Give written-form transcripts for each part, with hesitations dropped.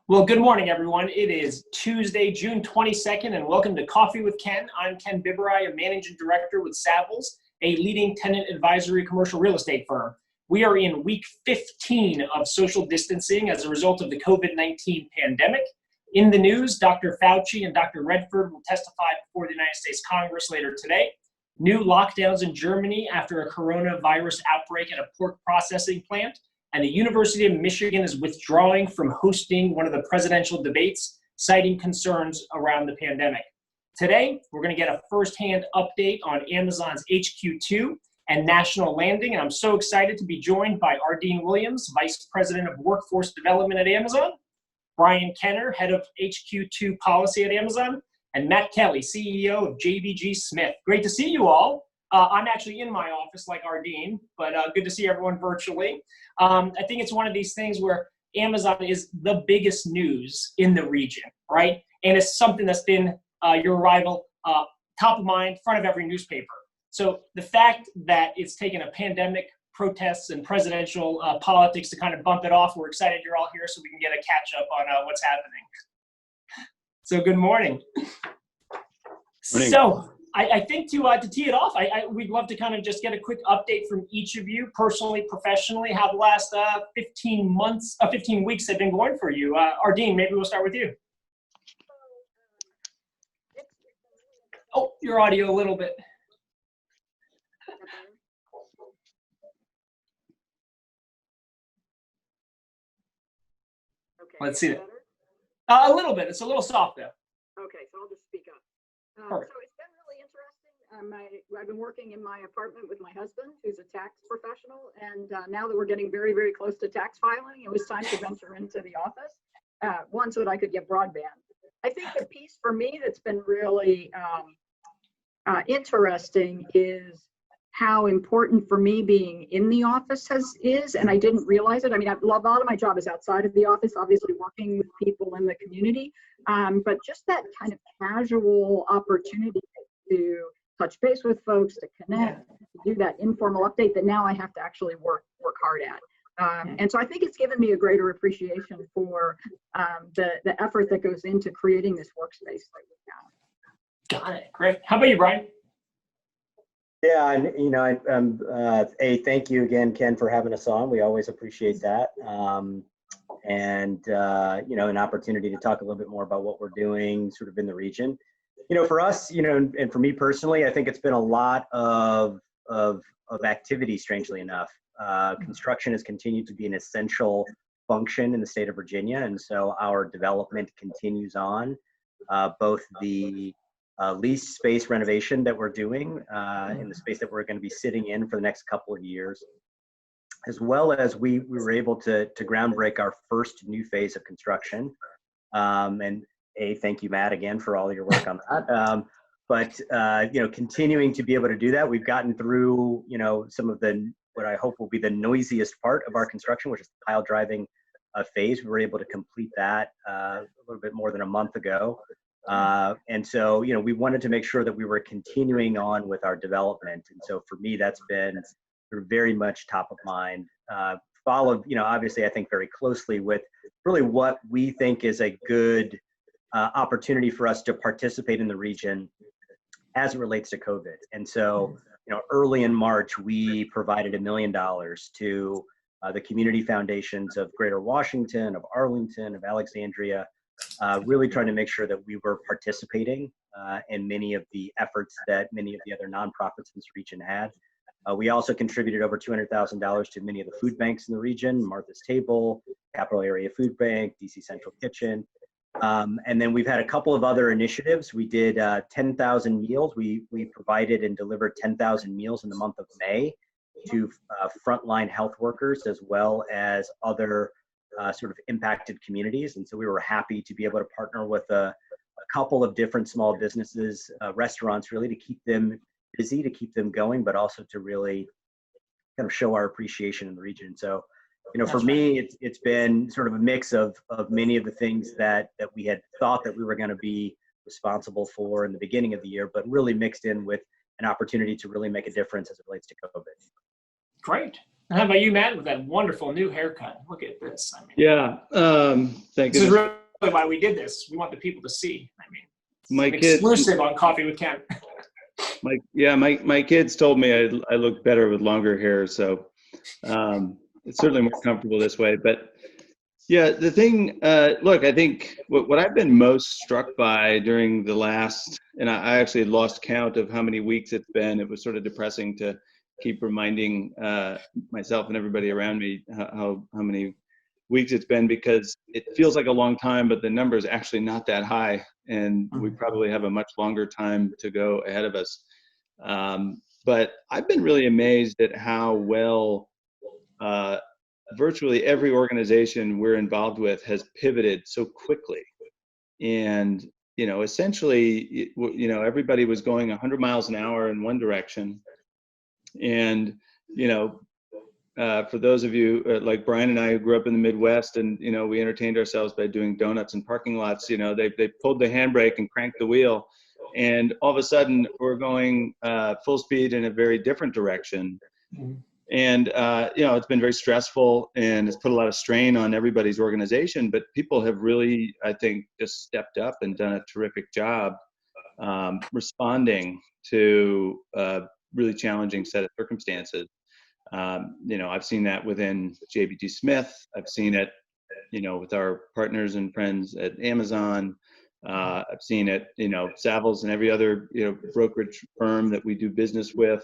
Well, good morning, everyone. It is Tuesday, June 22nd, and welcome to Coffee with Ken. I'm Ken Biberai, a managing director with Savills, a leading tenant advisory commercial real estate firm. We are in week 15 of social distancing as a result of the COVID-19 pandemic. In the news, Dr. Fauci and Dr. Redford will testify before the United States Congress later today. New lockdowns in Germany after a coronavirus outbreak at a pork processing plant. And the University of Michigan is withdrawing from hosting one of the presidential debates, citing concerns around the pandemic. Today, we're going to get a firsthand update on Amazon's HQ2 and National Landing, and I'm so excited to be joined by Ardeen Williams, Vice President of Workforce Development at Amazon, Brian Kenner, Head of HQ2 Policy at Amazon, and Matt Kelly, CEO of JBG Smith. Great to see you all. I'm actually in my office like Ardeen, but good to see everyone virtually. I think it's one of these things where Amazon is the biggest news in the region, right? And it's something that's been your arrival top of mind, front of every newspaper. So the fact that it's taken a pandemic, protests, and presidential politics to kind of bump it off, we're excited you're all here so we can get a catch up on what's happening. So good morning. Morning. So I think to tee it off, we'd love to kind of just get a quick update from each of you, personally, professionally, how the last 15 weeks have been going for you. Ardeen, maybe we'll start with you. Oh, your audio a little bit. Okay. Let's see it. A little bit. It's a little soft though. Okay, so I'll just speak up. Perfect. So it's been really interesting. I've been working in my apartment with my husband, who's a tax professional, and now that we're getting very, very close to tax filing, it was time to venture into the office. One, so that I could get broadband. I think the piece for me that's been really interesting is how important for me being in the office is, and I didn't realize it. I mean, a lot of my job is outside of the office, obviously working with people in the community, but just that kind of casual opportunity to touch base with folks, to connect, to do that informal update that now I have to actually work hard at. And so I think it's given me a greater appreciation for the effort that goes into creating this workspace that we have. Got it. Great. How about you, Brian? Yeah, and thank you again, Ken, for having us on. We always appreciate that. An opportunity to talk a little bit more about what we're doing sort of in the region. For us, and for me personally, I think it's been a lot of activity, strangely enough. Construction has continued to be an essential function in the state of Virginia, and so our development continues on. Both the leased space renovation that we're doing in the space that we're going to be sitting in for the next couple of years, as well as we were able to ground break our first new phase of construction. Thank you, Matt, again for all your work on that. Continuing to be able to do that, we've gotten through some of what I hope will be the noisiest part of our construction, which is the pile driving phase. We were able to complete that a little bit more than a month ago. We wanted to make sure that we were continuing on with our development. And so for me, that's been very much top of mind, followed, obviously, I think very closely with really what we think is a good opportunity for us to participate in the region as it relates to COVID. And so, early in March, we provided $1 million to the community foundations of Greater Washington, of Arlington, of Alexandria, really trying to make sure that we were participating in many of the efforts that many of the other nonprofits in this region had. We also contributed over $200,000 to many of the food banks in the region, Martha's Table, Capital Area Food Bank, DC Central Kitchen. And then we've had a couple of other initiatives. We did 10,000 meals. We provided and delivered 10,000 meals in the month of May to frontline health workers as well as other sort of impacted communities. And so we were happy to be able to partner with a couple of different small businesses, restaurants, really to keep them busy, to keep them going, but also to really kind of show our appreciation in the region. So, for me, it's been sort of a mix of many of the things that we had thought that we were going to be responsible for in the beginning of the year, but really mixed in with an opportunity to really make a difference as it relates to COVID. Great. And how about you, Matt, with that wonderful new haircut? Look at this. I mean, Yeah. Thank this is goodness. really why we did this. We want the people to see. I mean, My an kids, exclusive on Coffee with Ken. my kids told me I look better with longer hair, so it's certainly more comfortable this way. But yeah, the thing, look, I think what I've been most struck by during the last, and I actually lost count of how many weeks it's been. It was sort of depressing to keep reminding myself and everybody around me how many weeks it's been, because it feels like a long time, but the number is actually not that high, and we probably have a much longer time to go ahead of us. But I've been really amazed at how well virtually every organization we're involved with has pivoted so quickly. And, essentially, everybody was going 100 miles an hour in one direction. And, for those of you like Brian and I who grew up in the Midwest, and, we entertained ourselves by doing donuts in parking lots, they pulled the handbrake and cranked the wheel. And all of a sudden we're going full speed in a very different direction. And, it's been very stressful, and it's put a lot of strain on everybody's organization, but people have really, I think, just stepped up and done a terrific job responding to a really challenging set of circumstances. I've seen that within JBT Smith. I've seen it, with our partners and friends at Amazon. I've seen it, Savills and every other, brokerage firm that we do business with.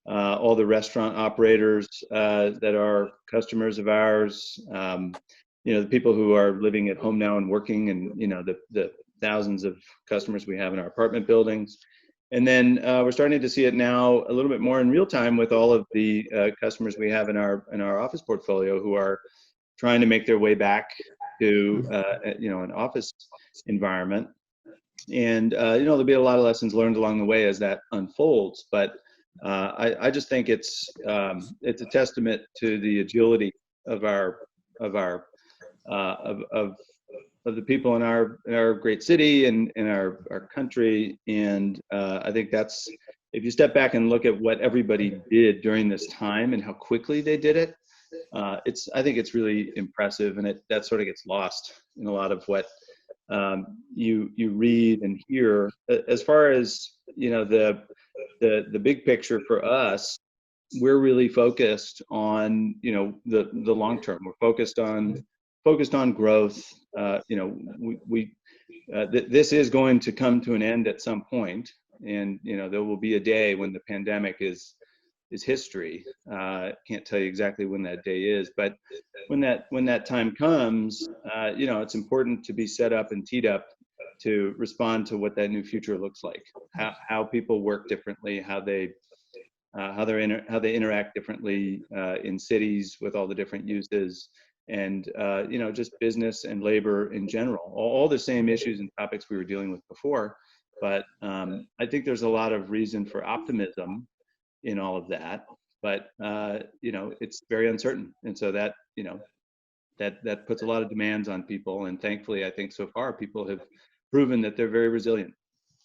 All the restaurant operators that are customers of ours, the people who are living at home now and working, and the thousands of customers we have in our apartment buildings. And then we're starting to see it now a little bit more in real time with all of the customers we have in our office portfolio who are trying to make their way back to an office environment. And there'll be a lot of lessons learned along the way as that unfolds, but I just think it's a testament to the agility of the people in our great city and in our country. And I think that's, if you step back and look at what everybody did during this time and how quickly they did it, I think it's really impressive, and that sort of gets lost in a lot of what you read and hear. As far as the big picture for us, we're really focused on the long term. We're focused on growth. This is going to come to an end at some point, and there will be a day when the pandemic is history. Can't tell you exactly when that day is, but when that time comes, it's important to be set up and teed up to respond to what that new future looks like. How people work differently, how they interact differently in cities with all the different uses, and just business and labor in general. All the same issues and topics we were dealing with before, but I think there's a lot of reason for optimism in all of that. But it's very uncertain, and so that that puts a lot of demands on people. And thankfully, I think so far people have proven that they're very resilient.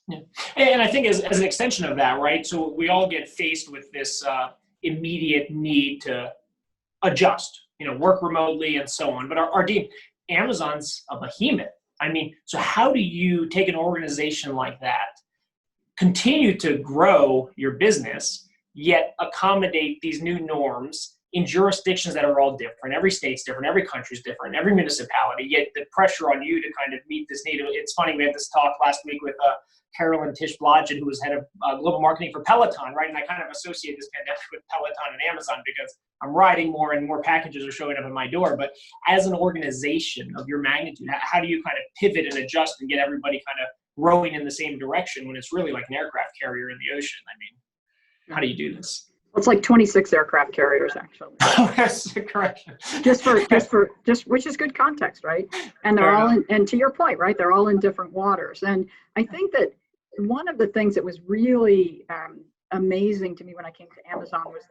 Yeah. And I think as an extension of that, right? So we all get faced with this immediate need to adjust, work remotely and so on. But our team, Amazon's a behemoth. I mean, so how do you take an organization like that, continue to grow your business, yet accommodate these new norms in jurisdictions that are all different? Every state's different, every country's different, every municipality, yet the pressure on you to kind of meet this need. It's funny, we had this talk last week with Carolyn Tish-Blodgett, who was head of global marketing for Peloton, right? And I kind of associate this pandemic with Peloton and Amazon because I'm riding more and more packages are showing up at my door. But as an organization of your magnitude, how do you kind of pivot and adjust and get everybody kind of rowing in the same direction when it's really like an aircraft carrier in the ocean? I mean, how do you do this? It's like 26 aircraft carriers, actually. Oh, that's correct. Just which is good context, right? And they're all in, and to your point, right? They're all in different waters. And I think that one of the things that was really amazing to me when I came to Amazon was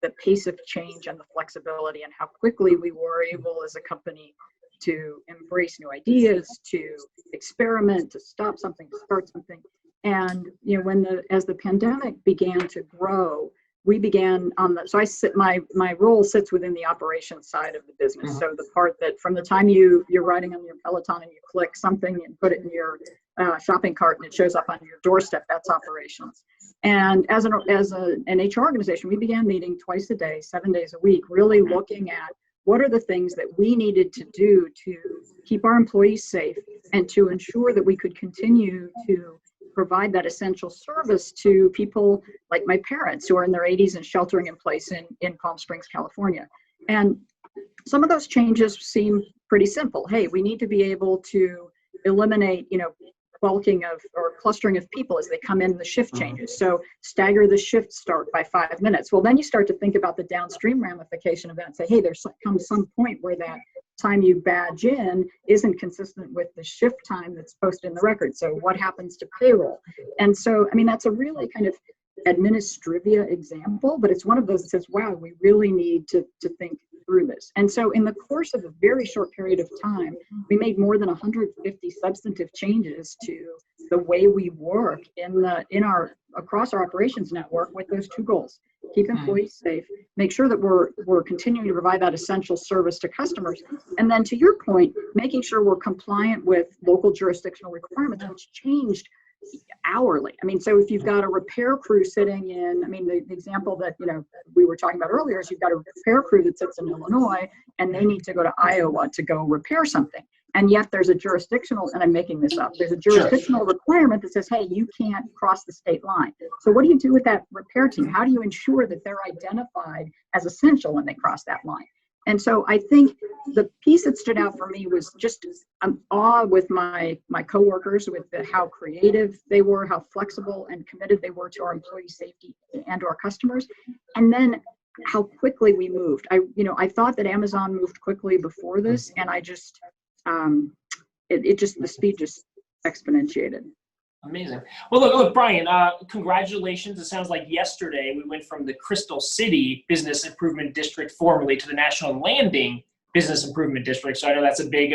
the pace of change and the flexibility, and how quickly we were able as a company to embrace new ideas, to experiment, to stop something, to start something. And as the pandemic began to grow, we began on the, so I sit, my role sits within the operations side of the business. Mhm. So the part that from the time you're riding on your Peloton and you click something and put it in your shopping cart and it shows up on your doorstep, that's operations. And as an HR organization, we began meeting twice a day, 7 days a week, really looking at what are the things that we needed to do to keep our employees safe and to ensure that we could continue to provide that essential service to people like my parents who are in their 80s and sheltering in place in Palm Springs, California. And some of those changes seem pretty simple. Hey, we need to be able to eliminate, bulking of or clustering of people as they come in, the shift changes. So stagger the shift start by 5 minutes. Well, then you start to think about the downstream ramification of that and say, hey, there's comes some point where that time you badge in isn't consistent with the shift time that's posted in the record. So what happens to payroll? And so, I mean, that's a really kind of administrivia example, but it's one of those that says, wow, we really need to think through this. And so in the course of a very short period of time, we made more than 150 substantive changes to the way we work across our operations network with those two goals: keep employees safe, make sure that we're continuing to provide that essential service to customers, and then to your point, making sure we're compliant with local jurisdictional requirements, which changed hourly. I mean, so if you've got a repair crew sitting in, I mean, the example that, we were talking about earlier is you've got a repair crew that sits in Illinois and they need to go to Iowa to go repair something. And yet there's a jurisdictional, and I'm making this up, there's a jurisdictional requirement that says, hey, you can't cross the state line. So what do you do with that repair team? How do you ensure that they're identified as essential when they cross that line? And so I think the piece that stood out for me was just awe with my coworkers, with how creative they were, how flexible and committed they were to our employee safety and to our customers, and then how quickly we moved. I thought that Amazon moved quickly before this, and I just the speed just exponentiated. Amazing. Well, look, Brian, congratulations. It sounds like yesterday we went from the Crystal City Business Improvement District formally to the National Landing Business Improvement District. So I know that's a big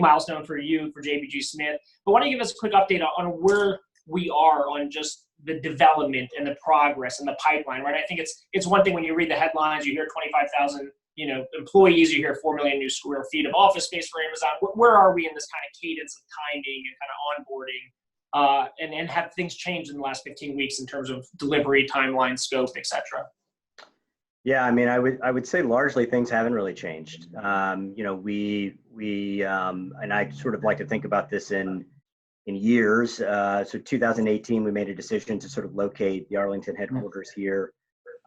milestone for you, for JBG Smith. But why don't you give us a quick update on where we are on just the development and the progress and the pipeline, right? I think it's one thing when you read the headlines, you hear 25,000 employees, you hear 4 million new square feet of office space for Amazon. Where are we in this kind of cadence of timing and kind of onboarding? And have things changed in the last 15 weeks in terms of delivery, timeline, scope, et cetera? Yeah, I mean, I would say largely things haven't really changed. We and I sort of like to think about this in years. So 2018, we made a decision to sort of locate the Arlington headquarters here.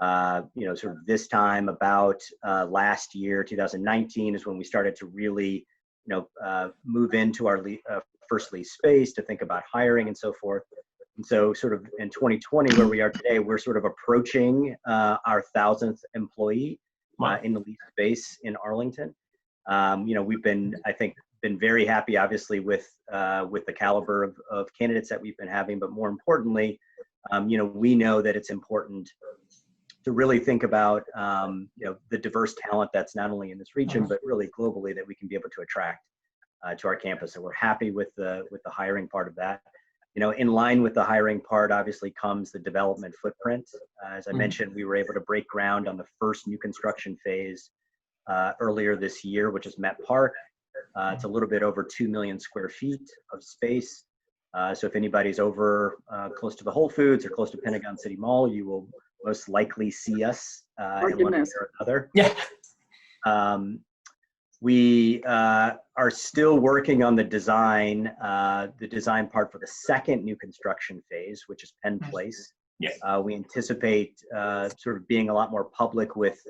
Sort of this time about last year, 2019, is when we started to really, move into our first lease space, to think about hiring and so forth. And so sort of in 2020, where we are today, we're sort of approaching our 1,000th employee in the lease space in Arlington. We've been very happy, obviously, with the caliber of candidates that we've been having, but more importantly, we know that it's important to really think about the diverse talent that's not only in this region, but really globally, that we can be able to attract to our campus. So we're happy with the hiring part of that. In line with the hiring part, obviously, comes the development footprint. As I mentioned, we were able to break ground on the first new construction phase earlier this year, which is Met Park. It's a little bit over 2 million square feet of space. So if anybody's over close to the Whole Foods or close to Pentagon City Mall, you will most likely see us in one way or another. Yeah. We are still working on the design part for the second new construction phase, which is Penn Place. Yeah. We anticipate sort of being a lot more public with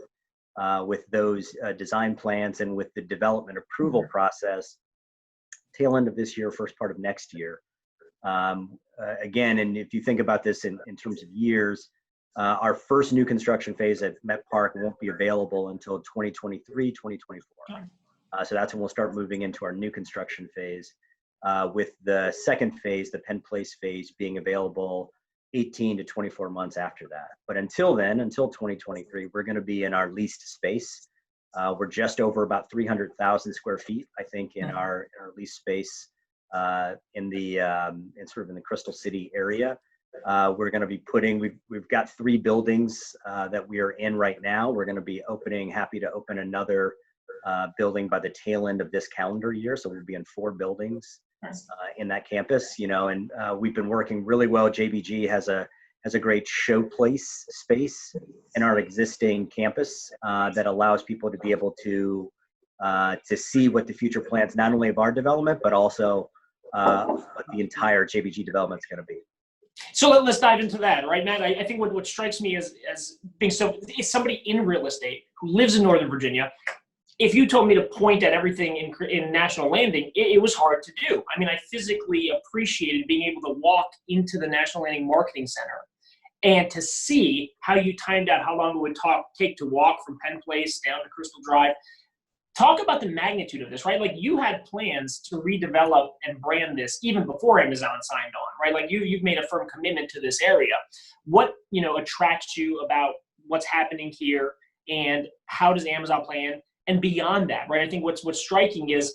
those design plans and with the development approval process tail end of this year, first part of next year. Again, and if you think about this in terms of years, our first new construction phase at Met Park won't be available until 2023, 2024. So that's when we'll start moving into our new construction phase, with the second phase, the Penn Place phase, being available 18 to 24 months after that. But until then, until 2023, we're going to be in our leased space. We're just over about 300,000 square feet, I think, in our leased space in sort of in the Crystal City area. We're going to be we've got 3 buildings that we are in right now. We're going to be happy to open another building by the tail end of this calendar year. So we'll be in 4 buildings in that campus, and we've been working really well. JBG has a great showplace space in our existing campus that allows people to be able to see what the future plans, not only of our development, but also what the entire JBG development is going to be. So let's dive into that, right, Matt? I think what strikes me as being is somebody in real estate who lives in Northern Virginia. If you told me to point at everything in National Landing, it was hard to do. I mean, I physically appreciated being able to walk into the National Landing Marketing Center and to see how you timed out how long it would take to walk from Penn Place down to Crystal Drive. Talk about the magnitude of this, right? Like, you had plans to redevelop and brand this even before Amazon signed on, right? Like, you've made a firm commitment to this area. What, attracts you about what's happening here, and how does Amazon plan? And beyond that, right? I think what's striking is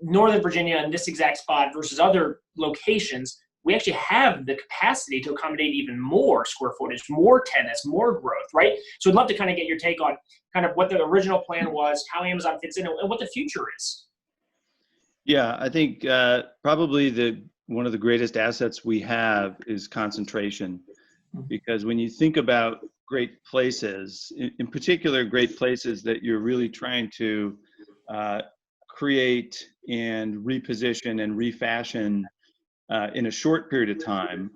Northern Virginia in this exact spot versus other locations, we actually have the capacity to accommodate even more square footage, more tenants, more growth, right? So I'd love to kind of get your take on kind of what the original plan was, how Amazon fits in, and what the future is. Yeah, I think probably one of the greatest assets we have is concentration, because when you think about great places, in particular great places that you're really trying to create and reposition and refashion in a short period of time,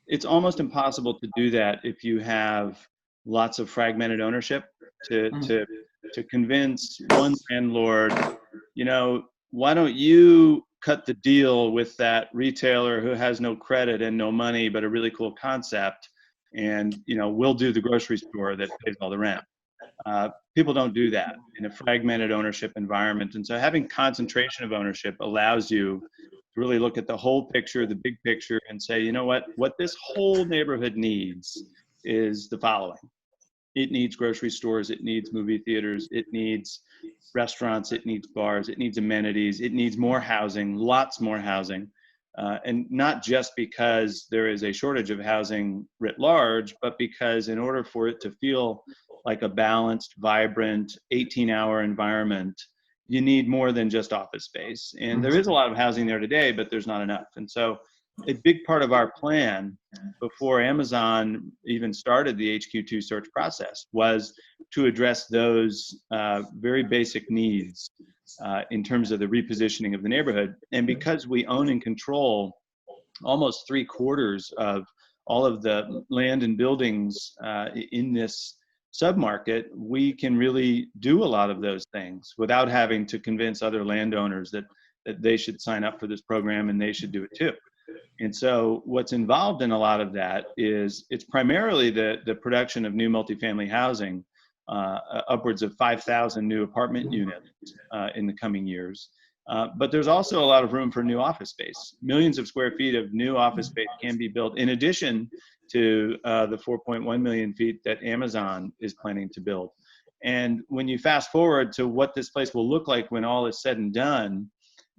it's almost impossible to do that if you have lots of fragmented ownership. To convince one landlord, why don't you cut the deal with that retailer who has no credit and no money but a really cool concept, and we'll do the grocery store that pays all the rent. People don't do that in a fragmented ownership environment, and so having concentration of ownership allows you to really look at the whole picture, the big picture, and say, what this whole neighborhood needs is the following. It needs grocery stores, it needs movie theaters, it needs restaurants, it needs bars, it needs amenities, it needs more housing, lots more housing. And not just because there is a shortage of housing writ large, but because in order for it to feel like a balanced, vibrant, 18-hour environment, you need more than just office space. And there is a lot of housing there today, but there's not enough. And so a big part of our plan before Amazon even started the HQ2 search process was to address those very basic needs in terms of the repositioning of the neighborhood. And because we own and control almost 3/4 of all of the land and buildings in this submarket, we can really do a lot of those things without having to convince other landowners that they should sign up for this program and they should do it too. And so what's involved in a lot of that is it's primarily the production of new multifamily housing, upwards of 5,000 new apartment units in the coming years. But there's also a lot of room for new office space. Millions of square feet of new office space can be built in addition to the 4.1 million feet that Amazon is planning to build. And when you fast forward to what this place will look like when all is said and done,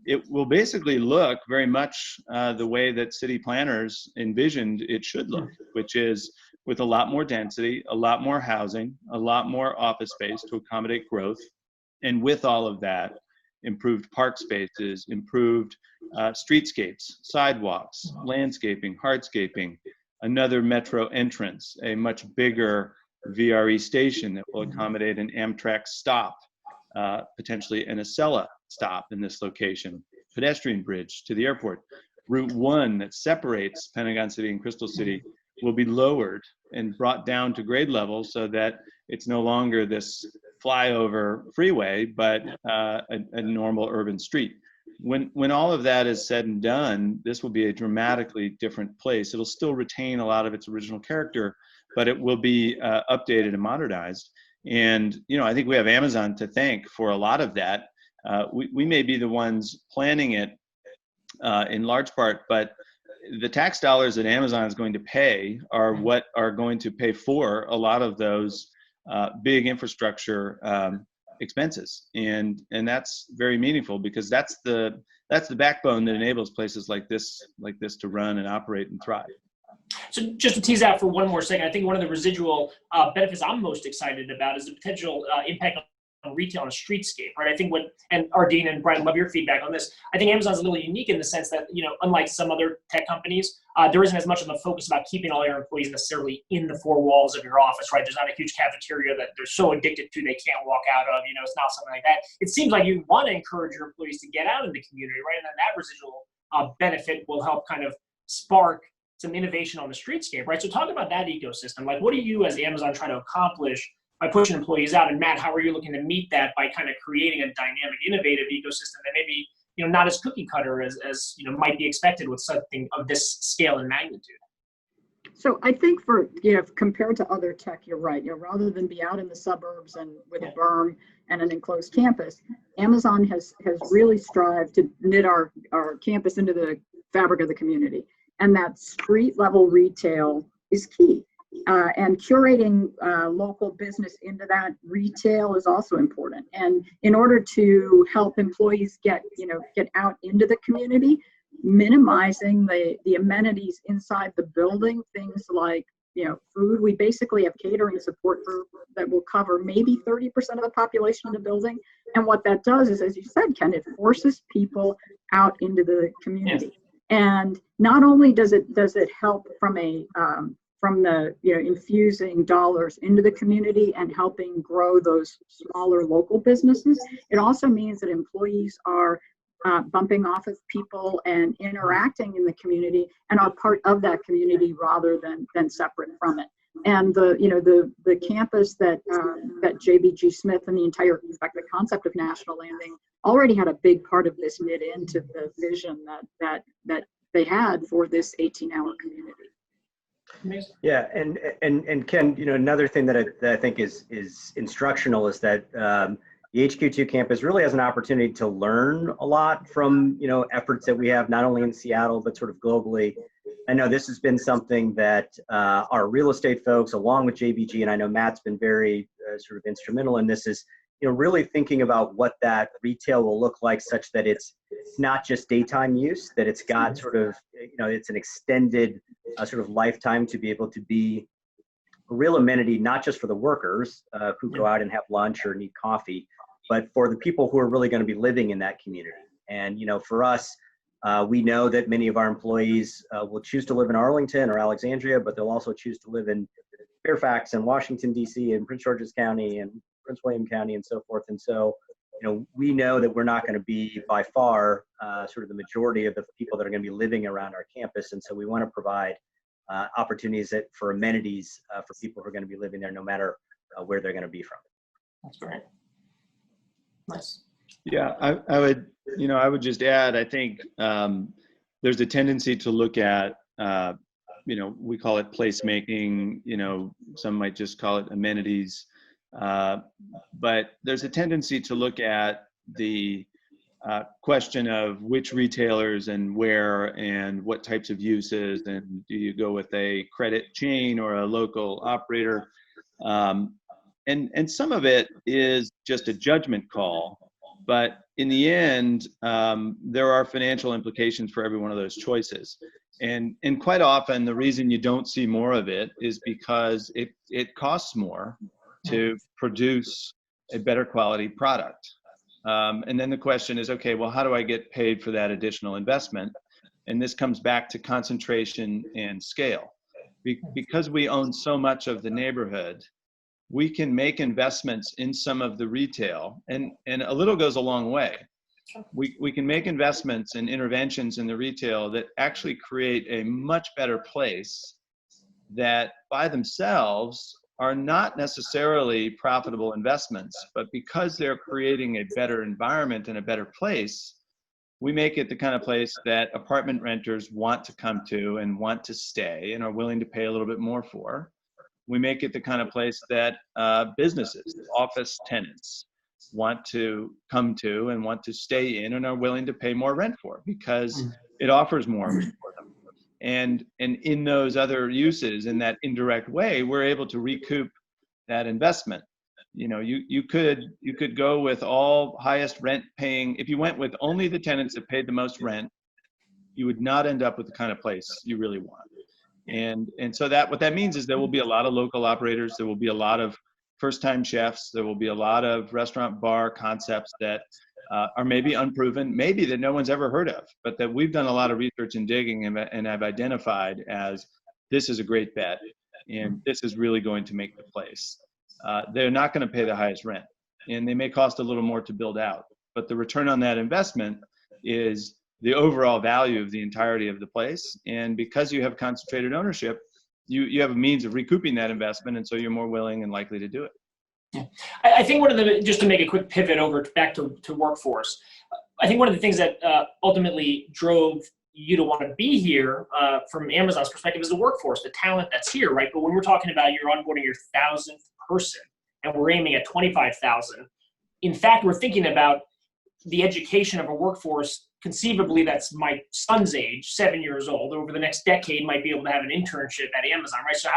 it will basically look very much the way that city planners envisioned it should look, which is with a lot more density, a lot more housing, a lot more office space to accommodate growth. And with all of that, improved park spaces, improved streetscapes, sidewalks, landscaping, hardscaping, another metro entrance, a much bigger VRE station that will accommodate an Amtrak stop, potentially an Acela stop in this location, pedestrian bridge to the airport. Route 1 that separates Pentagon City and Crystal City will be lowered and brought down to grade level so that it's no longer this flyover freeway, but a normal urban street. When all of that is said and done, this will be a dramatically different place. It'll still retain a lot of its original character, but it will be updated and modernized. And I think we have Amazon to thank for a lot of that. We may be the ones planning it in large part, but the tax dollars that Amazon is going to pay are what are going to pay for a lot of those big infrastructure expenses, and that's very meaningful because that's the backbone that enables places like this to run and operate and thrive. So just to tease out for one more second, I think one of the residual benefits I'm most excited about is the potential impact on retail and streetscape, right? I think and Ardeen and Brian, love your feedback on this. I think Amazon's a little unique in the sense that, unlike some other tech companies, there isn't as much of a focus about keeping all your employees necessarily in the four walls of your office, right? There's not a huge cafeteria that they're so addicted to they can't walk out of, it's not something like that. It seems like you want to encourage your employees to get out in the community, right? And then that residual benefit will help kind of spark some innovation on the streetscape, right? So talk about that ecosystem. Like, what are you as Amazon trying to accomplish by pushing employees out? And Matt, how are you looking to meet that by kind of creating a dynamic, innovative ecosystem that maybe not as cookie cutter as might be expected with something of this scale and magnitude? So I think for compared to other tech, you're right. Rather than be out in the suburbs and with a berm and an enclosed campus, Amazon has really strived to knit our campus into the fabric of the community, and that street level retail is key. And curating local business into that retail is also important. And in order to help employees get out into the community, minimizing the amenities inside the building, things like food. We basically have catering support that will cover maybe 30% of the population of the building. And what that does is, as you said, Ken, it forces people out into the community. And not only does it help from the infusing dollars into the community and helping grow those smaller local businesses, it also means that employees are bumping off of people and interacting in the community and are part of that community rather than separate from it. And the campus that JBG Smith and the concept of National Landing already had a big part of this knit into the vision that they had for this 18-hour community. Yeah, and Ken, another thing that I think is instructional is that the HQ2 campus really has an opportunity to learn a lot from efforts that we have not only in Seattle but sort of globally. I know this has been something that our real estate folks, along with JBG, and I know Matt's been very sort of instrumental in this, is really thinking about what that retail will look like, such that it's not just daytime use, that it's got sort of it's an extended sort of lifetime to be able to be a real amenity, not just for the workers who go out and have lunch or need coffee, but for the people who are really going to be living in that community. And for us, we know that many of our employees will choose to live in Arlington or Alexandria, but they'll also choose to live in Fairfax and Washington, D.C. and Prince George's County and Prince William County and so forth. And so, we know that we're not going to be by far sort of the majority of the people that are going to be living around our campus. And so we want to provide opportunities for amenities for people who are going to be living there, no matter where they're going to be from. That's great. Nice. Yeah, I would just add, I think there's a tendency to look at, we call it placemaking, some might just call it amenities, but there's a tendency to look at the question of which retailers and where and what types of uses, and do you go with a credit chain or a local operator? And some of it is just a judgment call, but in the end, there are financial implications for every one of those choices. And quite often, the reason you don't see more of it is because it costs more to produce a better quality product. And then the question is, okay, well, how do I get paid for that additional investment? And this comes back to concentration and scale. Because we own so much of the neighborhood, we can make investments in some of the retail, and a little goes a long way. We can make investments and interventions in the retail that actually create a much better place that by themselves are not necessarily profitable investments, but because they're creating a better environment and a better place, we make it the kind of place that apartment renters want to come to and want to stay and are willing to pay a little bit more for. We make it the kind of place that businesses, office tenants want to come to and want to stay in and are willing to pay more rent for, because it offers more for them. And in those other uses, in that indirect way, we're able to recoup that investment. You could go with all highest rent paying. If you went with only the tenants that paid the most rent, you would not end up with the kind of place you really want. And so that what that means is there will be a lot of local operators, there will be a lot of first-time chefs, there will be a lot of restaurant bar concepts that are maybe unproven, maybe that no one's ever heard of, but that we've done a lot of research and digging and have identified as this is a great bet and this is really going to make the place. They're not going to pay the highest rent, and they may cost a little more to build out, but the return on that investment is the overall value of the entirety of the place. And because you have concentrated ownership, you have a means of recouping that investment, and so you're more willing and likely to do it. Yeah. I think one of the, just to make a quick pivot over back to workforce, I think one of the things that ultimately drove you to want to be here from Amazon's perspective is the workforce, the talent that's here, right? But when we're talking about you're onboarding your 1,000th person and we're aiming at 25,000, in fact, we're thinking about the education of a workforce conceivably that's my son's age, 7 years old, over the next decade might be able to have an internship at Amazon, right? So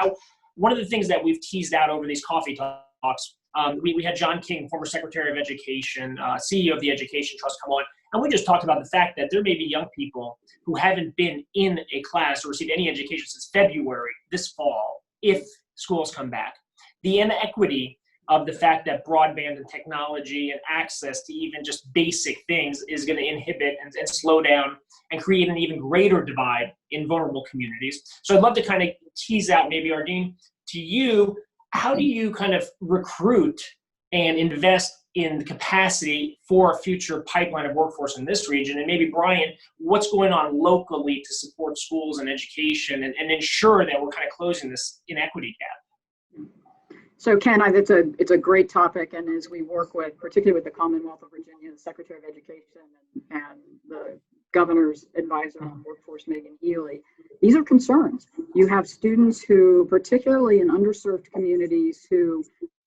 one of the things that we've teased out over these coffee talks, we had John King, former Secretary of Education, CEO of the Education Trust, come on, and we just talked about the fact that there may be young people who haven't been in a class or received any education since February this fall, if schools come back. The inequity of the fact that broadband and technology and access to even just basic things is going to inhibit and slow down and create an even greater divide in vulnerable communities. So I'd love to kind of tease out, maybe Ardeen, to you, how do you kind of recruit and invest in the capacity for a future pipeline of workforce in this region? And maybe Brian, what's going on locally to support schools and education and ensure that we're kind of closing this inequity gap? So Ken, it's a great topic, and as we work with, particularly with the Commonwealth of Virginia, the Secretary of Education and the Governor's advisor on workforce, Megan Healy, these are concerns. You have students who, particularly in underserved communities, who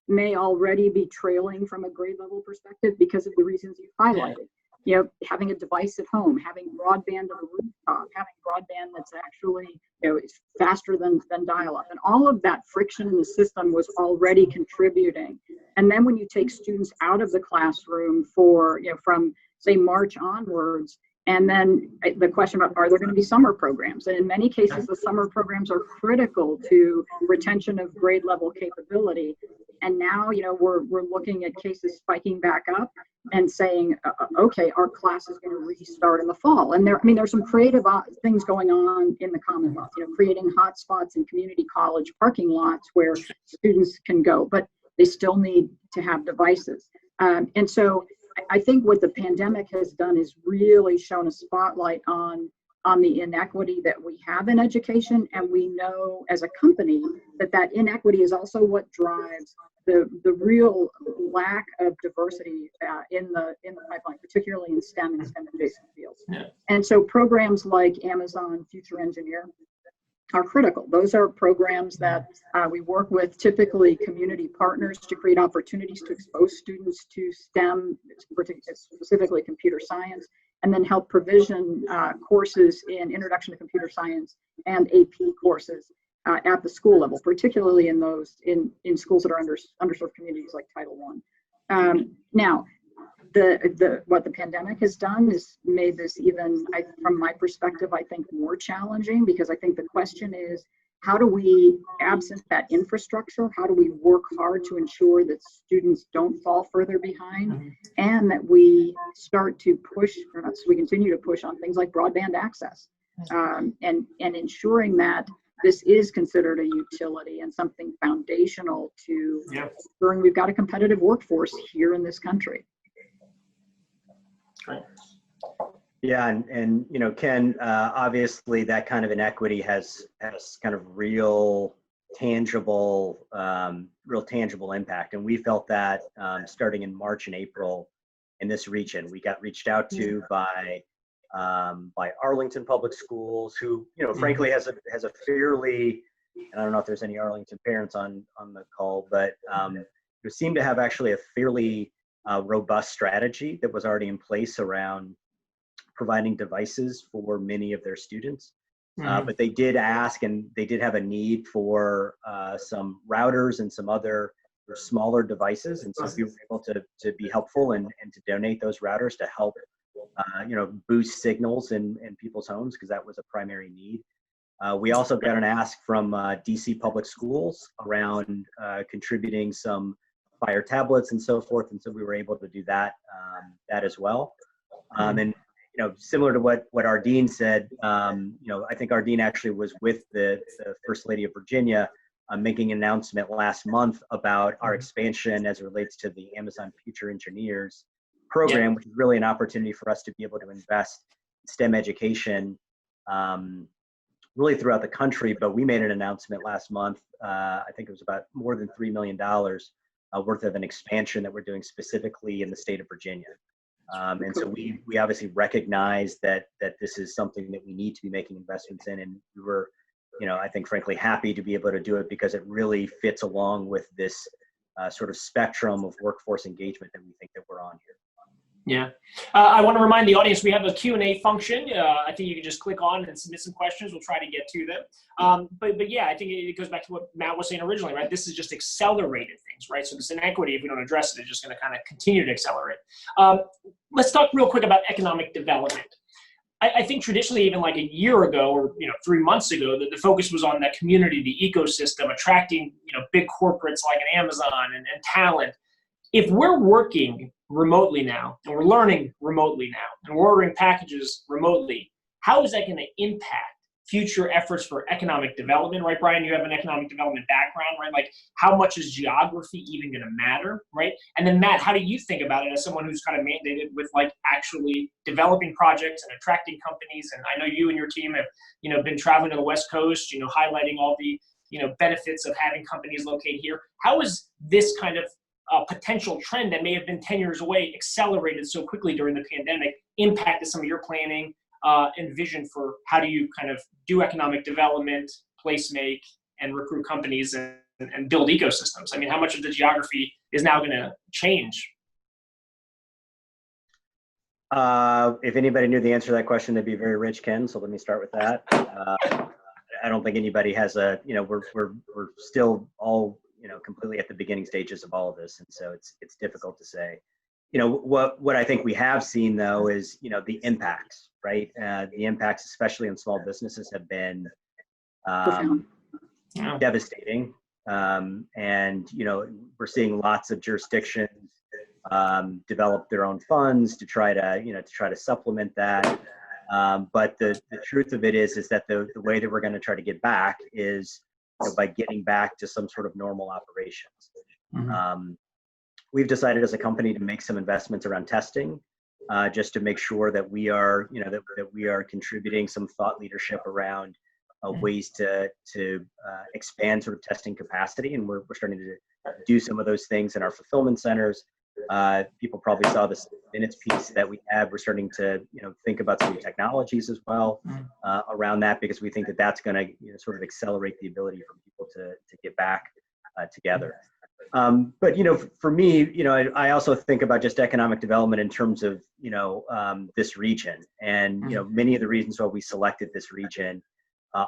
may already be trailing from a grade level perspective because of the reasons you highlighted. You know, having a device at home, having broadband on the rooftop, having broadband that's actually, is faster than dial-up, and all of that friction in the system was already contributing. And then when you take students out of the classroom for, from say March onwards, and then the question about, are there going to be summer programs? And in many cases, the summer programs are critical to retention of grade level capability. And now, we're looking at cases spiking back up and saying, okay, our class is going to restart in the fall. And there's some creative things going on in the Commonwealth, creating hotspots in community college parking lots where students can go, but they still need to have devices. And so I think what the pandemic has done is really shown a spotlight on the inequity that we have in education. And we know as a company that inequity is also what drives the real lack of diversity in the pipeline, particularly in STEM and STEM adjacent fields. Yeah. And so programs like Amazon Future Engineer are critical. Those are programs that we work with typically community partners to create opportunities to expose students to STEM, specifically computer science, and then help provision courses in Introduction to Computer Science and AP courses at the school level, particularly in those in schools that are underserved communities like Title I. Now, what the pandemic has done is made this even, from my perspective, I think more challenging, because I think the question is, how do we, absent that infrastructure, how do we work hard to ensure that students don't fall further behind, and that we start to push, so we continue to push on things like broadband access, and ensuring that this is considered a utility and something foundational to ensuring we've got a competitive workforce here in this country. Right. Yeah, and Ken, obviously that kind of inequity has kind of real tangible impact, and we felt that starting in March and April in this region. We got reached out to by Arlington Public Schools, who frankly has a fairly, and I don't know if there's any Arlington parents on the call, but who seem to have actually a fairly robust strategy that was already in place around providing devices for many of their students. But they did ask, and they did have a need for some routers and some other smaller devices. And so we were able to be helpful and to donate those routers to help, boost signals in people's homes, because that was a primary need. We also got an ask from DC Public Schools around contributing some fire tablets and so forth, and so we were able to do that as well. And similar to what Ardeen said, I think Ardeen actually was with the First Lady of Virginia making an announcement last month about our expansion as it relates to the Amazon Future Engineers program, which is really an opportunity for us to be able to invest in STEM education really throughout the country. But we made an announcement last month, I think it was about more than $3 million worth of an expansion that we're doing specifically in the state of Virginia. And so we obviously recognize that this is something that we need to be making investments in, and we were, I think frankly happy to be able to do it because it really fits along with this sort of spectrum of workforce engagement that we think that we're on here. Yeah. I want to remind the audience we have a Q&A function. I think you can just click on and submit some questions. We'll try to get to them. But yeah, I think it goes back to what Matt was saying originally, right? This is just accelerated things, right? So this inequity, if we don't address it, is just going to kind of continue to accelerate. Let's talk real quick about economic development. I think traditionally, even like a year ago or 3 months ago, the focus was on that community, the ecosystem, attracting big corporates like an Amazon and talent. If we're working remotely now, and we're learning remotely now, and we're ordering packages remotely, how is that going to impact future efforts for economic development, right, Brian? You have an economic development background, right? Like, how much is geography even going to matter, right? And then, Matt, how do you think about it as someone who's kind of mandated with, like, actually developing projects and attracting companies? And I know you and your team have, been traveling to the West Coast, highlighting all the, benefits of having companies located here. How is this kind of potential trend that may have been 10 years away accelerated so quickly during the pandemic impacted some of your planning and vision for how do you kind of do economic development, place make, and recruit companies and build ecosystems? I mean, how much of the geography is now going to change? If anybody knew the answer to that question, they'd be very rich, Ken. So let me start with that. I don't think anybody has we're still all completely at the beginning stages of all of this, and so it's difficult to say. What I think we have seen though is the impacts, right? The impacts, especially on small businesses, have been devastating. And we're seeing lots of jurisdictions develop their own funds to try to supplement that. But the truth of it is that the way that we're going to try to get back is by getting back to some sort of normal operations. Mm-hmm. We've decided as a company to make some investments around testing, just to make sure that we are, that we are contributing some thought leadership around ways to expand sort of testing capacity, and we're starting to do some of those things in our fulfillment centers. People probably saw this minutes piece that we have. We're starting to think about some technologies as well around that, because we think that that's going to sort of accelerate the ability for people to get back together. But for me, I also think about just economic development in terms of this region, and many of the reasons why we selected this region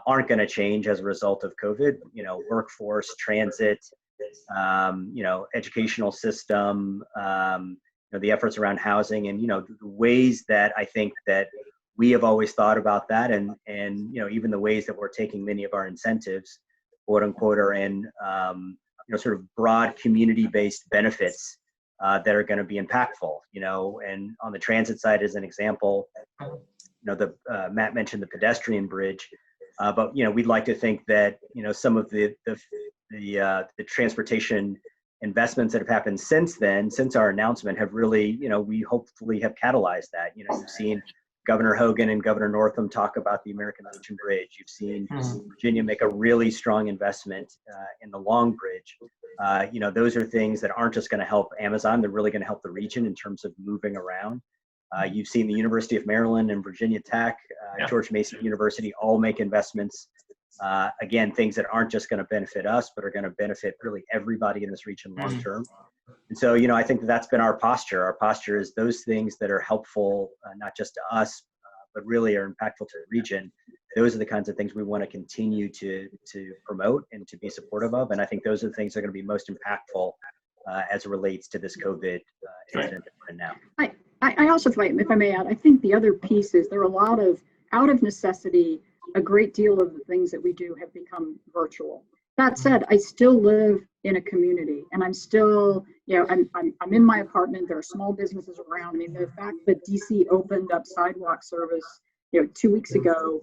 aren't going to change as a result of COVID. Workforce, transit, educational system, the efforts around housing, and the ways that I think that we have always thought about that, and even the ways that we're taking many of our incentives, quote unquote, are in sort of broad community-based benefits that are going to be impactful. And on the transit side, as an example, Matt mentioned the pedestrian bridge, but we'd like to think that some of the transportation investments that have happened since then, since our announcement, have really, we hopefully have catalyzed that. You've seen Governor Hogan and Governor Northam talk about the American Legion Bridge. You've seen Virginia make a really strong investment in the Long Bridge. Those are things that aren't just going to help Amazon, they're really going to help the region in terms of moving around. You've seen the University of Maryland and Virginia Tech, George Mason University, all make investments. Again, things that aren't just going to benefit us, but are going to benefit really everybody in this region long term. And so, I think that's been our posture. Our posture is those things that are helpful, not just to us, but really are impactful to the region. Those are the kinds of things we want to continue to promote and to be supportive of. And I think those are the things that are going to be most impactful as it relates to this COVID incident right now. I also, if I may add, I think the other piece is there are a lot of, out of necessity, a great deal of the things that we do have become virtual. That said, I still live in a community, and I'm still, I'm in my apartment. There are small businesses around. I mean, the fact that DC opened up sidewalk service, 2 weeks ago,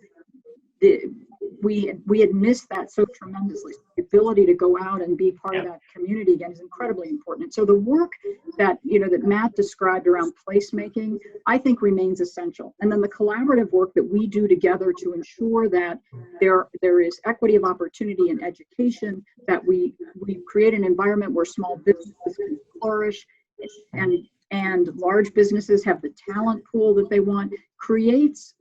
we had missed that so tremendously. The ability to go out and be part of that community again is incredibly important. So the work that that Matt described around placemaking, I think remains essential. And then the collaborative work that we do together to ensure that there is equity of opportunity in education, that we create an environment where small businesses can flourish, and large businesses have the talent pool that they want, creates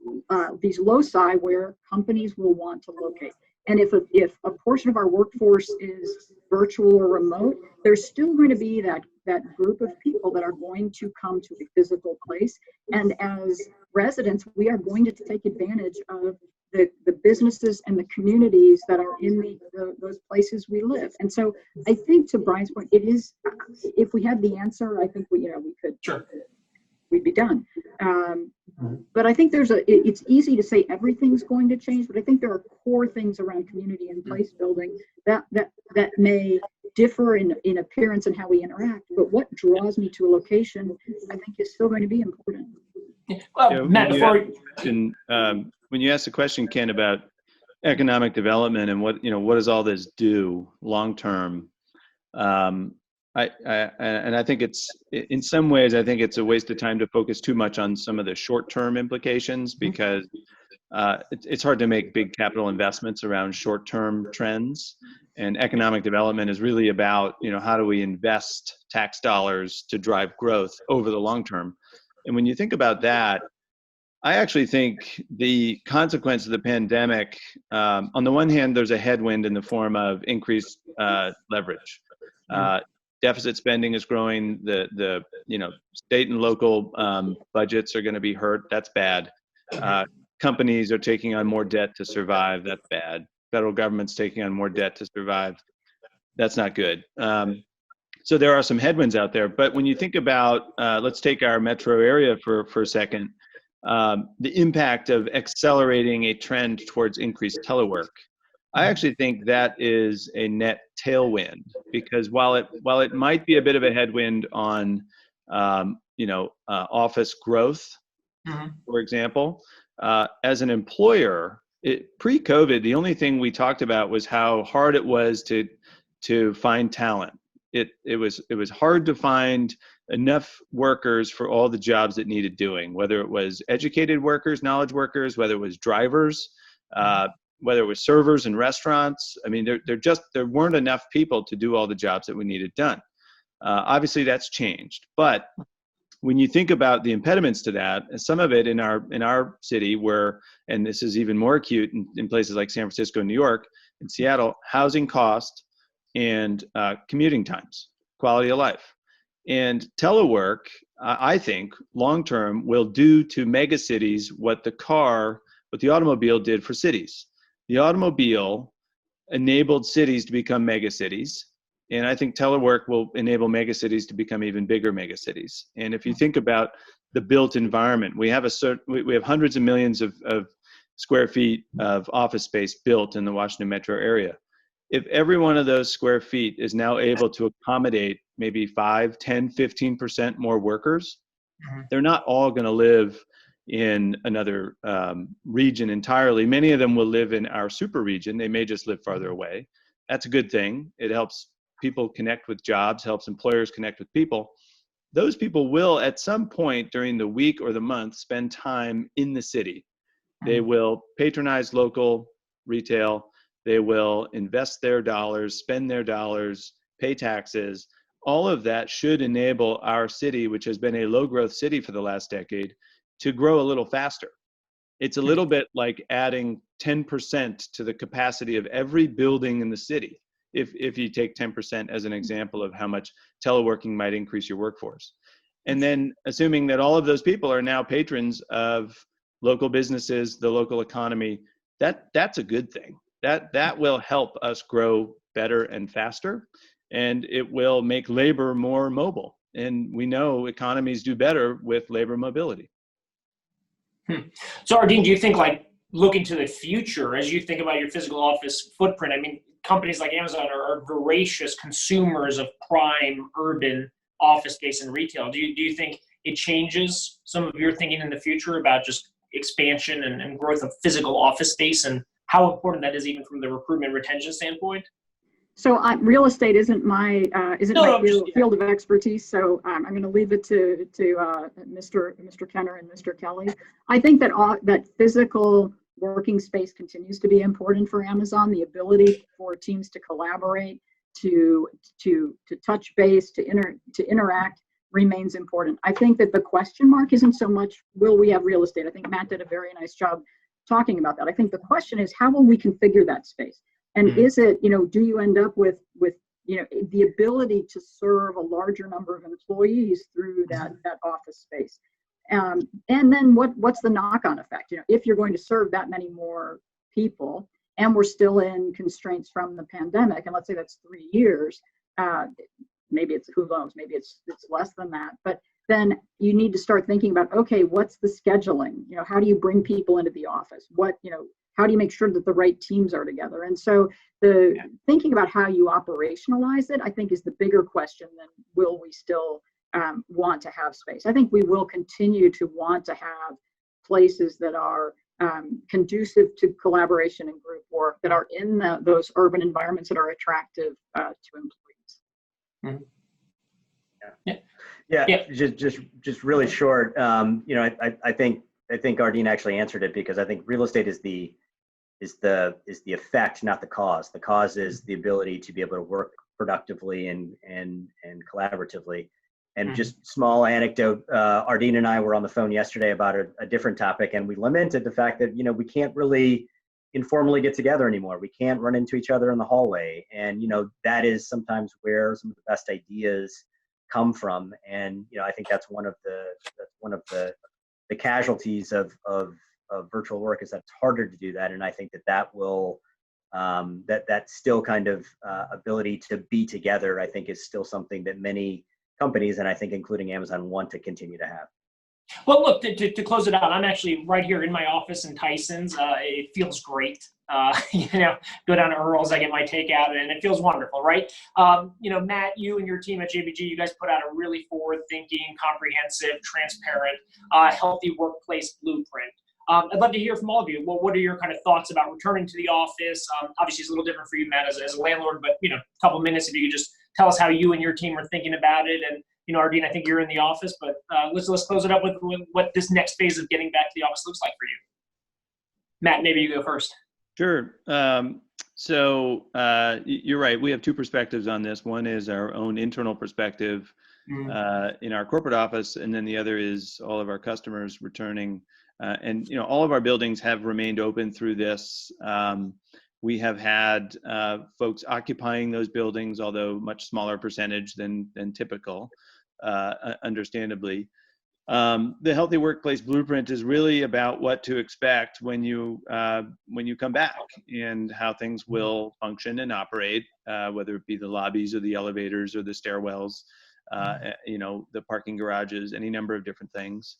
these loci where companies will want to locate. And if a portion of our workforce is virtual or remote, there's still going to be that group of people that are going to come to a physical place. And as residents, we are going to take advantage of the businesses and the communities that are in those places we live. And so I think, to Brian's point, it is, if we had the answer, I think we could, sure, we'd be done. But I think it's easy to say everything's going to change, but I think there are core things around community and place building that may differ in appearance and how we interact, but what draws me to a location, I think, is still going to be important. Matt, when you ask the question, Ken, about economic development and what does all this do long term, I think it's, in some ways, I think it's a waste of time to focus too much on some of the short-term implications, because it's hard to make big capital investments around short-term trends. And economic development is really about, how do we invest tax dollars to drive growth over the long term? And when you think about that, I actually think the consequence of the pandemic, on the one hand, there's a headwind in the form of increased leverage. Deficit spending is growing. The state and local budgets are going to be hurt. That's bad. Companies are taking on more debt to survive. That's bad. Federal government's taking on more debt to survive. That's not good. So there are some headwinds out there. But when you think about, let's take our metro area for a second, the impact of accelerating a trend towards increased telework. I actually think that is a net tailwind, because while it might be a bit of a headwind on office growth, for example, as an employer, pre-COVID, the only thing we talked about was how hard it was to find talent. It was hard to find enough workers for all the jobs that needed doing, whether it was educated workers, knowledge workers, whether it was drivers, whether it was servers in restaurants. I mean, there weren't enough people to do all the jobs that we needed done. Obviously, that's changed. But when you think about the impediments to that, some of it in our city, and this is even more acute in places like San Francisco, New York, and Seattle, housing cost and commuting times, quality of life. And telework, I think, long-term will do to megacities what the automobile did for cities. The automobile enabled cities to become megacities. And I think telework will enable megacities to become even bigger megacities. And if you think about the built environment, we have hundreds of millions of square feet of office space built in the Washington metro area. If every one of those square feet is now able to accommodate maybe 5, 10, 15% more workers, they're not all going to live in another region entirely. Many of them will live in our super region. They may just live farther away. That's a good thing. It helps people connect with jobs, helps employers connect with people. Those people will, at some point during the week or the month, spend time in the city. They will patronize local retail. They will invest their dollars, spend their dollars, pay taxes. All of that should enable our city, which has been a low growth city for the last decade, to grow a little faster. It's a little bit like adding 10% to the capacity of every building in the city, if you take 10% as an example of how much teleworking might increase your workforce. And then assuming that all of those people are now patrons of local businesses, the local economy, that's a good thing. That will help us grow better and faster, and it will make labor more mobile. And we know economies do better with labor mobility. So Ardeen, do you think, like, looking to the future, as you think about your physical office footprint, I mean, companies like Amazon are voracious consumers of prime urban office space and retail. Do you think it changes some of your thinking in the future about just expansion and growth of physical office space and how important that is even from the recruitment retention standpoint? So real estate isn't my No, just, field of expertise. So I'm going to leave it to Mr. Kenner and Mr. Kelly. I think that that physical working space continues to be important for Amazon. The ability for teams to collaborate, to touch base, to interact remains important. I think that the question mark isn't so much will we have real estate. I think Matt did a very nice job talking about that. I think the question is how will we configure that space? And is it, do you end up with the ability to serve a larger number of employees through that office space? And then what's the knock-on effect? If you're going to serve that many more people, and we're still in constraints from the pandemic, and let's say that's 3 years, maybe it's, who knows, maybe it's less than that, but then you need to start thinking about, okay, what's the scheduling? How do you bring people into the office? How do you make sure that the right teams are together? And so thinking about how you operationalize it, I think, is the bigger question than will we still want to have space. I think we will continue to want to have places that are conducive to collaboration and group work, that are in those urban environments that are attractive to employees. Mm-hmm. Yeah. Just really short. I think Ardeen actually answered it, because I think real estate is the effect, not the cause. The cause is the ability to be able to work productively and collaboratively. And just small anecdote, Ardeen and I were on the phone yesterday about a different topic, and we lamented the fact that we can't really informally get together anymore. We can't run into each other in the hallway, and that is sometimes where some of the best ideas come from. And I think that's one of the casualties of virtual work, is that it's harder to do that. And I think that will that still kind of ability to be together, I think, is still something that many companies, and I think including Amazon, want to continue to have. Well, look, to close it out, I'm actually right here in my office in Tyson's. It feels great. Go down to Earl's, I get my takeout, and it feels wonderful, right? Matt, you and your team at JBG, you guys put out a really forward-thinking, comprehensive, transparent, healthy workplace blueprint. I'd love to hear from all of you. Well, what are your kind of thoughts about returning to the office? Obviously, it's a little different for you, Matt, as a landlord, but a couple minutes if you could just tell us how you and your team are thinking about it. And Ardeen, I think you're in the office, but let's close it up with what this next phase of getting back to the office looks like for you. Matt, maybe you go first. Sure. So you're right. We have two perspectives on this. One is our own internal perspective in our corporate office, and then the other is all of our customers returning. And all of our buildings have remained open through this. We have had folks occupying those buildings, although much smaller percentage than typical, understandably. The Healthy Workplace Blueprint is really about what to expect when you come back, and how things will function and operate, whether it be the lobbies or the elevators or the stairwells, the parking garages, any number of different things.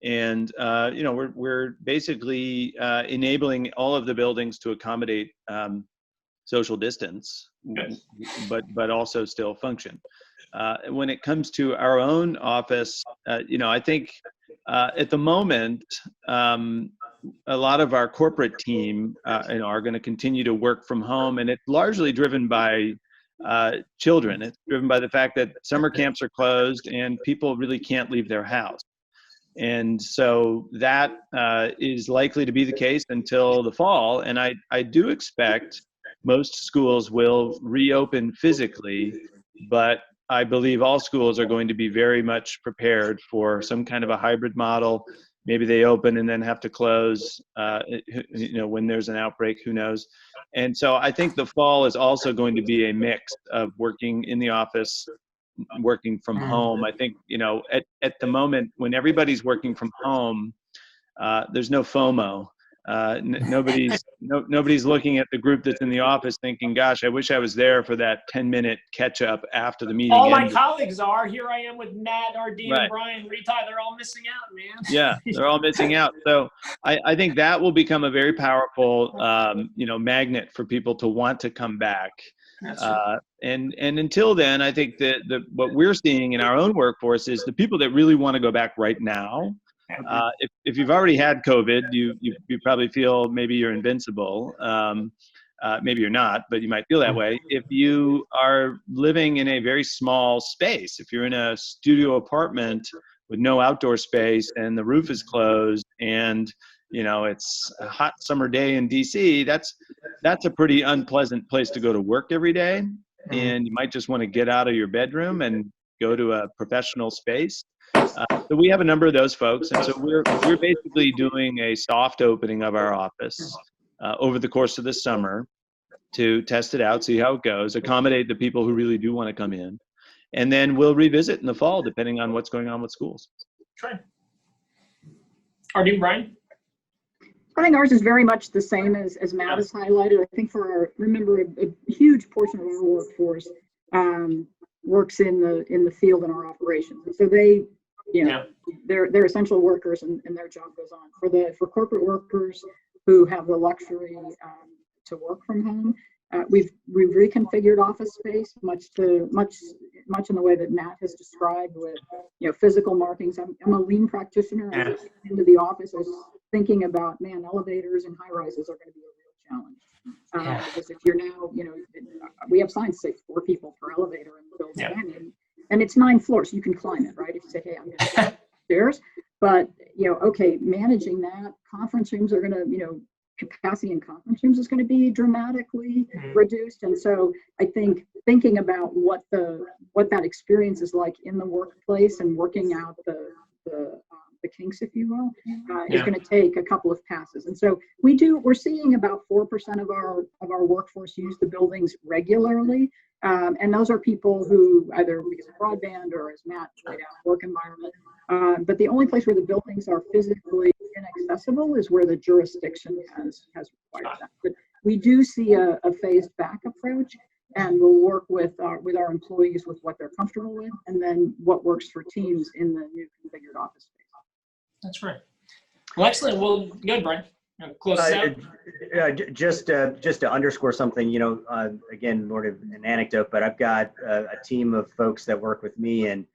And we're basically enabling all of the buildings to accommodate social distance, but also still function. When it comes to our own office, I think at the moment, a lot of our corporate team are going to continue to work from home, and it's largely driven by children. It's driven by the fact that summer camps are closed and people really can't leave their house. And so that is likely to be the case until the fall. And I do expect most schools will reopen physically, but I believe all schools are going to be very much prepared for some kind of a hybrid model. Maybe they open and then have to close, when there's an outbreak, who knows. And so I think the fall is also going to be a mix of working in the office, working from home. I think, at the moment when everybody's working from home, there's no FOMO. Nobody's looking at the group that's in the office thinking, gosh, I wish I was there for that 10-minute catch up after the meeting All my ended. colleagues are. Here I am with Matt, Ardeen, Right. and Brian. Rita, they're all missing out, man. Yeah, they're all missing out. So I think that will become a very powerful, magnet for people to want to come back. And until then, I think that what we're seeing in our own workforce is the people that really want to go back right now. If you've already had COVID, you probably feel maybe you're invincible. Maybe you're not, but you might feel that way. If you are living in a very small space, if you're in a studio apartment with no outdoor space and the roof is closed and it's a hot summer day in DC, that's a pretty unpleasant place to go to work every day. And you might just want to get out of your bedroom and go to a professional space. So we have a number of those folks, and so we're basically doing a soft opening of our office over the course of the summer to test it out, see how it goes, accommodate the people who really do want to come in, and then we'll revisit in the fall depending on what's going on with schools. Sure. Ardeen, Brian? I think ours is very much the same as Matt has highlighted. I think remember a huge portion of our workforce works in the field in our operations, and so they, they're essential workers, and their job goes on. For corporate workers who have the luxury to work from home, we've reconfigured office space much in the way that Matt has described, with physical markings. I'm a lean practitioner. I was into the office. I was thinking about, elevators and high rises are going to be a real challenge. Because if you're now, we have signs say 4 people per elevator in the building, and it's 9 floors. You can climb it, right? If you say, hey, I'm going to go upstairs. But, managing that, conference rooms are going to, capacity in conference rooms is going to be dramatically reduced. And so I think thinking about what that experience is like in the workplace and working out the kinks, if you will, is going to take a couple of passes. And so we're seeing about 4% of our workforce use the buildings regularly. And those are people who either because of broadband or, as Matt laid out, work environment. But the only place where the buildings are physically inaccessible is where the jurisdiction has required that. But we do see a phased back approach, and we'll work with our employees with what they're comfortable with, and then what works for teams in the new configured office space. That's right. Well, excellent. Well, good, Brian. Close this out. Just to underscore something, again, more of an anecdote, but I've got a team of folks that work with me, and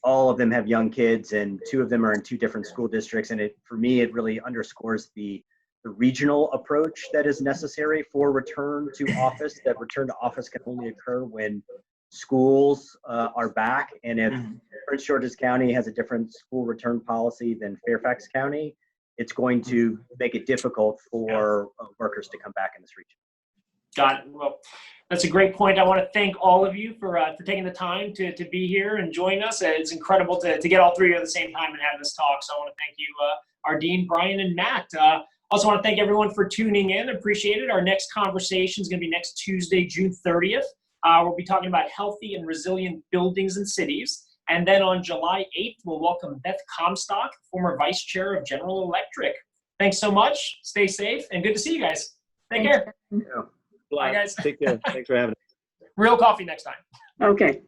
all of them have young kids, and 2 of them are in 2 different school districts. And for me, it really underscores the regional approach that is necessary for return to office. That return to office can only occur when schools are back. And if Prince George's County has a different school return policy than Fairfax County, it's going to make it difficult for workers to come back in this region. Got it. Well, that's a great point. I want to thank all of you for taking the time to be here and join us. It's incredible to get all 3 at the same time and have this talk. So I want to thank you, Ardeen, Brian, and Matt. Also want to thank everyone for tuning in. Appreciate it. Our next conversation is going to be next Tuesday, June 30th. We'll be talking about healthy and resilient buildings and cities. And then on July 8th, we'll welcome Beth Comstock, former vice chair of General Electric. Thanks so much. Stay safe, and good to see you guys. Take care. Yeah. Bye, guys. Take care. Thanks for having us. Real coffee next time. Okay.